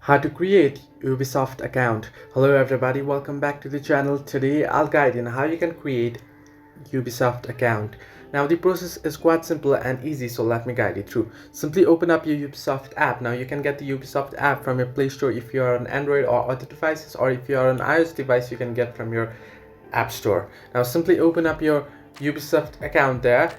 How to create Ubisoft account. Hello everybody, welcome back to the channel. Today I'll guide you on how you can create Ubisoft account. Now the process is quite simple and easy, so let me guide you through. Simply open up your Ubisoft app. Now you can get the Ubisoft app from your Play Store if you are on Android or other devices, or if you are on iOS device you can get from your App Store. Now simply open up your Ubisoft account there,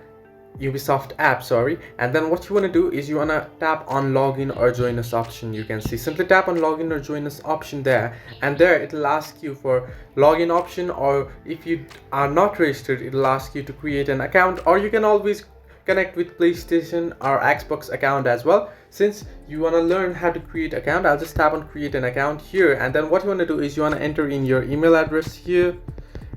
Ubisoft app, sorry, and then what you want to do is you want to tap on login or join us option. You can see, simply tap on login or join us option there, and there it will ask you for login option, or if you are not registered it will ask you to create an account, or you can always connect with PlayStation or Xbox account as well. Since you want to learn how to create account, I'll just tap on create an account here, and then what you want to do is you want to enter in your email address here,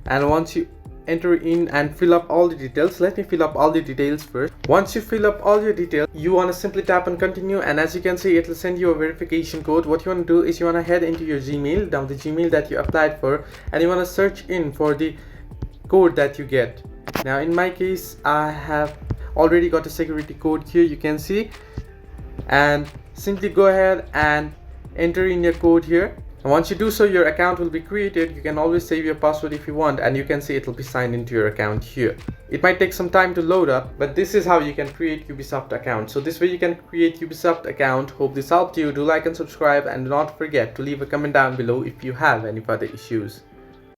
and once you enter in and fill up all the details, let me fill up all the details first. Once you fill up all your details, you want to simply tap on continue, and as you can see it will send you a verification code. What you want to do is you want to head into your Gmail, down the Gmail that you applied for, and you want to search in for the code that you get. Now in my case I have already got a security code here, you can see, and simply go ahead and enter in your code here. And once you do so, your account will be created. You can always save your password if you want, and you can see it will be signed into your account here. It might take some time to load up, but this is how you can create Ubisoft account. So this way you can create Ubisoft account. Hope this helped you. Do like and subscribe, and do not forget to leave a comment down below if you have any further issues.